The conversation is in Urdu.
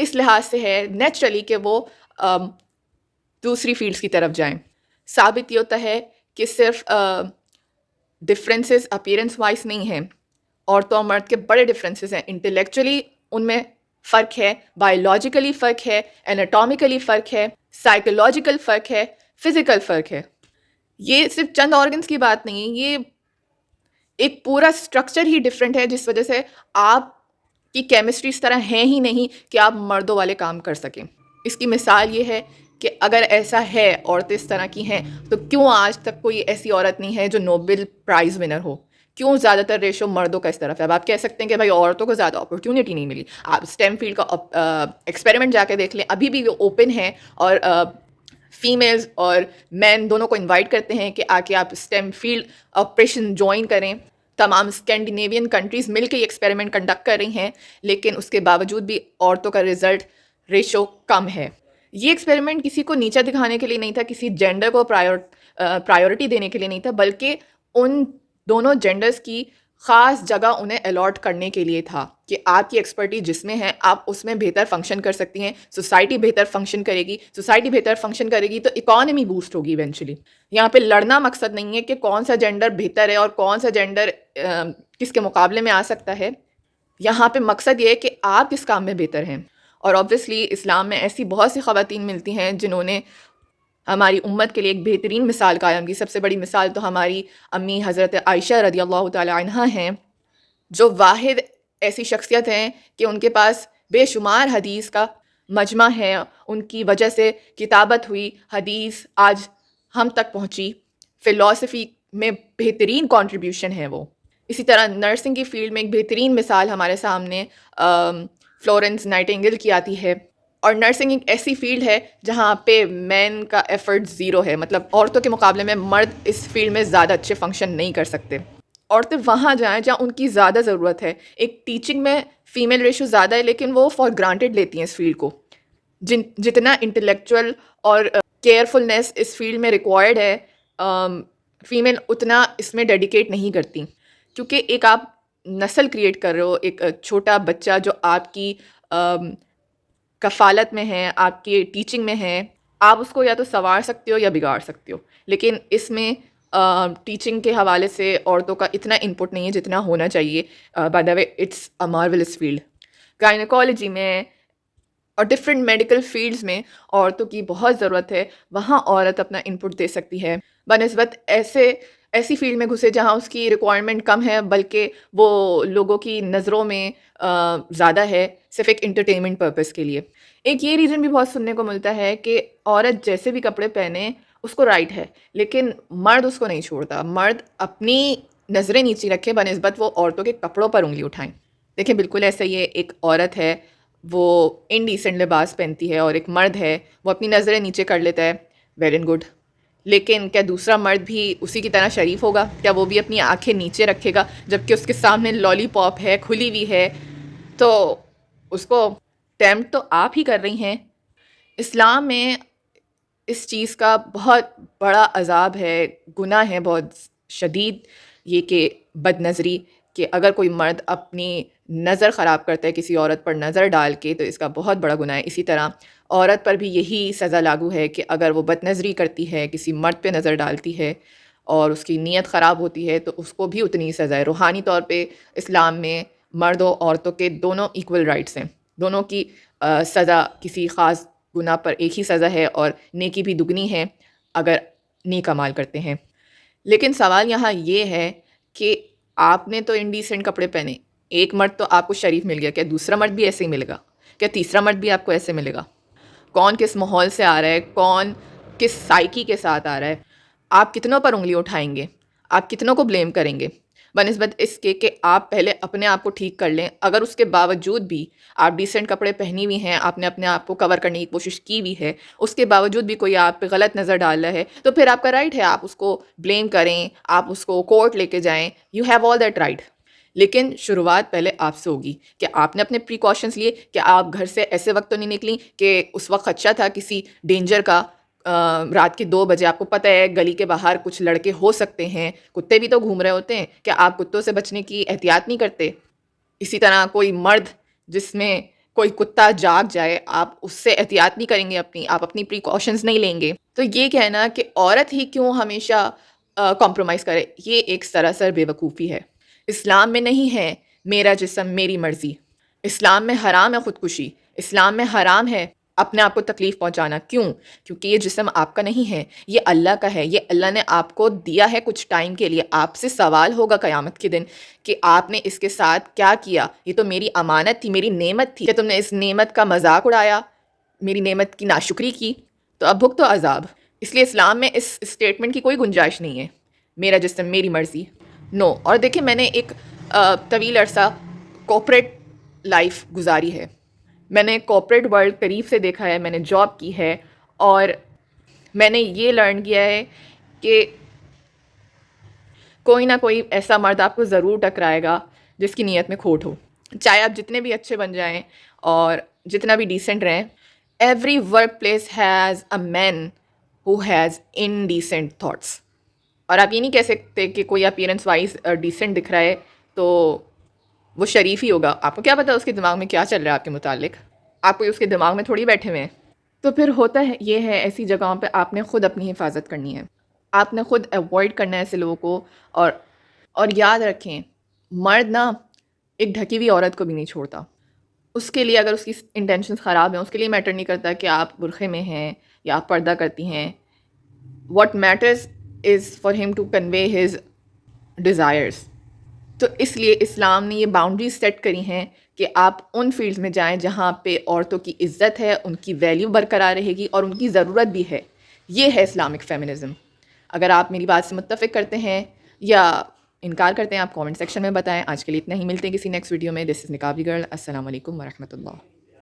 اس لحاظ سے ہے نیچرلی کہ وہ دوسری فیلڈس کی طرف جائیں. ثابت یہ ہوتا ہے کہ صرف ڈفرینسز اپیرنس وائز نہیں ہیں، عورتوں اور مرد کے بڑے ڈفرینسز ہیں. انٹلیکچولی ان میں فرق ہے، بایولوجیکلی فرق ہے، انیٹومیکلی فرق ہے، سائیکولوجیکل فرق ہے، فزیکل فرق ہے. یہ صرف چند آرگنس کی بات نہیں ہے، یہ ایک پورا اسٹرکچر ہی ڈفرینٹ ہے، جس وجہ سے آپ کی کیمسٹری اس طرح ہے ہی نہیں کہ آپ مردوں والے کام کر سکیں. اس کی مثال یہ ہے کہ اگر ایسا ہے، عورتیں اس طرح کی ہیں، تو کیوں آج تک کوئی ایسی عورت نہیں ہے جو نوبل پرائز ونر ہو؟ کیوں زیادہ تر ریشو مردوں کا اس طرف ہے؟ اب آپ کہہ سکتے ہیں کہ بھائی عورتوں کو زیادہ اپرچونٹی نہیں ملی. آپ اسٹیم فیلڈ کا ایکسپیریمنٹ جا کے دیکھ لیں، ابھی بھی وہ اوپن ہے اور فیمیلز اور مین دونوں کو انوائٹ کرتے ہیں کہ آ کے آپ اسٹیم فیلڈ آپریشن جوائن کریں. تمام اسکینڈینیوین کنٹریز مل کے یہ ایکسپیریمنٹ کنڈکٹ کر رہی ہیں، لیکن اس کے باوجود بھی عورتوں کا رزلٹ ریشو کم ہے. یہ ایکسپیریمنٹ کسی کو نیچا دکھانے کے لیے نہیں تھا، کسی جینڈر کو پرائیورٹی دینے کے لیے نہیں تھا، بلکہ ان دونوں جینڈرز کی خاص جگہ انہیں الاٹ کرنے کے لیے تھا کہ آپ کی ایکسپرٹی جس میں ہے آپ اس میں بہتر فنکشن کر سکتی ہیں. سوسائٹی بہتر فنکشن کرے گی، سوسائٹی بہتر فنکشن کرے گی تو اکانومی بوسٹ ہوگی ایونچولی. یہاں پہ لڑنا مقصد نہیں ہے کہ کون سا جینڈر بہتر ہے اور کون سا جینڈر کس کے مقابلے میں آ سکتا ہے. یہاں پہ مقصد یہ ہے کہ آپ کس کام میں بہتر ہیں. اور آبویسلی اسلام میں ایسی بہت سی خواتین ملتی ہیں جنہوں نے ہماری امت کے لیے ایک بہترین مثال قائم کی. سب سے بڑی مثال تو ہماری امی حضرت عائشہ رضی اللہ تعالی عنہا ہیں، جو واحد ایسی شخصیت ہیں کہ ان کے پاس بے شمار حدیث کا مجمع ہے. ان کی وجہ سے کتابت ہوئی، حدیث آج ہم تک پہنچی. فلسفی میں بہترین کنٹریبیوشن ہے وہ. اسی طرح نرسنگ کی فیلڈ میں ایک بہترین مثال ہمارے سامنے فلورنس نائٹنگیل کی آتی ہے. اور نرسنگ ایک ایسی فیلڈ ہے جہاں پہ مین کا ایفرٹ زیرو ہے، مطلب عورتوں کے مقابلے میں مرد اس فیلڈ میں زیادہ اچھے فنکشن نہیں کر سکتے. عورتیں وہاں جائیں جہاں ان کی زیادہ ضرورت ہے. ایک ٹیچنگ میں فیمیل ریشو زیادہ ہے، لیکن وہ فار گرانٹیڈ لیتی ہیں اس فیلڈ کو. جتنا انٹلیکچوئل اور کیئرفلنس اس فیلڈ میں ریکوائرڈ ہے، فیمیل اتنا اس میں ڈیڈیکیٹ نہیں کرتی. کیونکہ ایک آپ نسل کریٹ کر رہے ہو، ایک چھوٹا بچہ جو آپ کی کفالت میں ہے، آپ کی ٹیچنگ میں ہے. آپ اس کو یا تو سنوار سکتے ہو یا بگاڑ سکتے ہو، لیکن اس میں ٹیچنگ کے حوالے سے عورتوں کا اتنا انپٹ نہیں ہے جتنا ہونا چاہیے. By the way it's a marvellous field. Gynaecology میں اور ڈفرینٹ میڈیکل فیلڈز میں عورتوں کی بہت ضرورت ہے. وہاں عورت اپنا انپٹ دے سکتی ہے بنسبت ایسی فیلڈ میں گھسے جہاں اس کی ریکوائرمنٹ کم ہے، بلکہ وہ لوگوں کی نظروں میں زیادہ ہے، صرف ایک انٹرٹینمنٹ پرپز کے لیے. ایک یہ ریزن بھی بہت سننے کو ملتا ہے کہ عورت جیسے بھی کپڑے پہنے اس کو رائٹ ہے، لیکن مرد اس کو نہیں چھوڑتا. مرد اپنی نظریں نیچی رکھے بنسبت وہ عورتوں کے کپڑوں پر انگلی اٹھائیں. دیکھیں بالکل ایسا ہی ہے، ایک عورت ہے وہ انڈیسنٹ لباس پہنتی ہے اور ایک مرد ہے وہ اپنی نظریں نیچے کر لیتا ہے، ویل اینڈ گڈ. لیکن کیا دوسرا مرد بھی اسی کی طرح شریف ہوگا؟ کیا وہ بھی اپنی آنکھیں نیچے رکھے گا جبکہ اس کے سامنے لالی پاپ ہے، کھلی ہوئی ہے؟ تو اس کو ٹیمپٹ تو آپ ہی کر رہی ہیں. اسلام میں اس چیز کا بہت بڑا عذاب ہے، گناہ ہے بہت شدید، یہ کہ بد نظری، کہ اگر کوئی مرد اپنی نظر خراب کرتا ہے کسی عورت پر نظر ڈال کے تو اس کا بہت بڑا گناہ ہے. اسی طرح عورت پر بھی یہی سزا لاگو ہے کہ اگر وہ بد نظری کرتی ہے، کسی مرد پہ نظر ڈالتی ہے اور اس کی نیت خراب ہوتی ہے تو اس کو بھی اتنی سزا ہے. روحانی طور پہ اسلام میں مرد و عورتوں کے دونوں ایکول رائٹس ہیں، دونوں کی سزا کسی خاص گناہ پر ایک ہی سزا ہے اور نیکی بھی دگنی ہے اگر نیک اعمال کرتے ہیں. لیکن سوال یہاں یہ ہے کہ آپ نے تو انڈیسنٹ کپڑے پہنے، ایک مرد تو آپ کو شریف مل گیا، کیا دوسرا مرد بھی ایسے ہی ملے گا؟ کیا تیسرا مرد بھی آپ کو ایسے ملے گا؟ کون کس ماحول سے آ رہا ہے، کون کس سائیکی کے ساتھ آ رہا ہے؟ آپ کتنوں پر انگلی اٹھائیں گے؟ آپ کتنوں کو بلیم کریں گے بنسبت اس کے کہ آپ پہلے اپنے آپ کو ٹھیک کر لیں؟ اگر اس کے باوجود بھی آپ ڈیسنٹ کپڑے پہنی ہوئی ہیں، آپ نے اپنے آپ کو کور کرنے کی کوشش کی ہوئی ہے، اس کے باوجود بھی کوئی آپ پہ غلط نظر ڈال رہا ہے تو پھر آپ کا رائٹ ہے، آپ اس کو بلیم کریں، آپ اس کو کورٹ لے کے جائیں، you have all that right. لیکن شروعات پہلے آپ سے ہوگی کہ آپ نے اپنے پریکاشنس لیے، کہ آپ گھر سے ایسے وقت تو نہیں نکلی کہ اس وقت خدشہ تھا کسی ڈینجر کا. رات کے 2 بجے آپ کو پتہ ہے گلی کے باہر کچھ لڑکے ہو سکتے ہیں، کتے بھی تو گھوم رہے ہوتے ہیں، کہ آپ کتوں سے بچنے کی احتیاط نہیں کرتے؟ اسی طرح کوئی مرد جس میں کوئی کتا جاگ جائے آپ اس سے احتیاط نہیں کریں گے آپ اپنی پریکاشنز نہیں لیں گے. تو یہ کہنا کہ عورت ہی کیوں ہمیشہ کمپرومائز کرے، یہ ایک سراسر بے وقوفی ہے. اسلام میں نہیں ہے میرا جسم میری مرضی. اسلام میں حرام ہے خودکشی. اسلام میں حرام ہے اپنے آپ کو تکلیف پہنچانا. کیوں؟ کیونکہ یہ جسم آپ کا نہیں ہے، یہ اللہ کا ہے. یہ اللہ نے آپ کو دیا ہے کچھ ٹائم کے لیے. آپ سے سوال ہوگا قیامت کے دن کہ آپ نے اس کے ساتھ کیا کیا. یہ تو میری امانت تھی، میری نعمت تھی، کہ تم نے اس نعمت کا مذاق اڑایا، میری نعمت کی ناشکری کی، تو اب بھگتو عذاب. اس لیے اسلام میں اس اسٹیٹمنٹ کی کوئی گنجائش نہیں ہے میرا جسم میری مرضی. نو. اور دیکھیں میں نے ایک طویل عرصہ کوپریٹ لائف گزاری ہے. میں نے کارپوریٹ ورلڈ قریب سے دیکھا ہے، میں نے جاب کی ہے، اور میں نے یہ لرن کیا ہے کہ کوئی نہ کوئی ایسا مرد آپ کو ضرور ٹکرائے گا جس کی نیت میں کھوٹ ہو. چاہے آپ جتنے بھی اچھے بن جائیں اور جتنا بھی ڈیسنٹ رہیں، every workplace has a man who has indecent thoughts. اور آپ یہ نہیں کہہ سکتے کہ کوئی اپیرنس وائز ڈیسنٹ دکھ رہا ہے تو وہ شریف ہی ہوگا. آپ کو کیا پتا اس کے دماغ میں کیا چل رہا ہے آپ کے متعلق؟ آپ کوئی اس کے دماغ میں تھوڑی بیٹھے ہوئے ہیں. تو پھر ہوتا ہے یہ ہے، ایسی جگہوں پہ آپ نے خود اپنی حفاظت کرنی ہے. آپ نے خود ایوائڈ کرنا ہے ایسے لوگوں کو. اور یاد رکھیں، مرد نا ایک ڈھکی ہوئی عورت کو بھی نہیں چھوڑتا. اس کے لیے اگر اس کی انٹینشنز خراب ہیں، اس کے لیے میٹر نہیں کرتا کہ آپ برقعے میں ہیں یا آپ پردہ کرتی ہیں. واٹ میٹرز از فار ہم ٹو کنوے ہز ڈیزائرز. تو اس لیے اسلام نے یہ باؤنڈریز سیٹ کری ہیں کہ آپ ان فیلڈز میں جائیں جہاں پہ عورتوں کی عزت ہے، ان کی ویلیو برقرار رہے گی اور ان کی ضرورت بھی ہے. یہ ہے اسلامک فیمنزم. اگر آپ میری بات سے متفق کرتے ہیں یا انکار کرتے ہیں، آپ کامنٹ سیکشن میں بتائیں. آج کے لیے اتنا ہی، ملتے ہیں کسی نیکسٹ ویڈیو میں. دس از نقابی گرل. السلام علیکم ورحمۃ اللہ.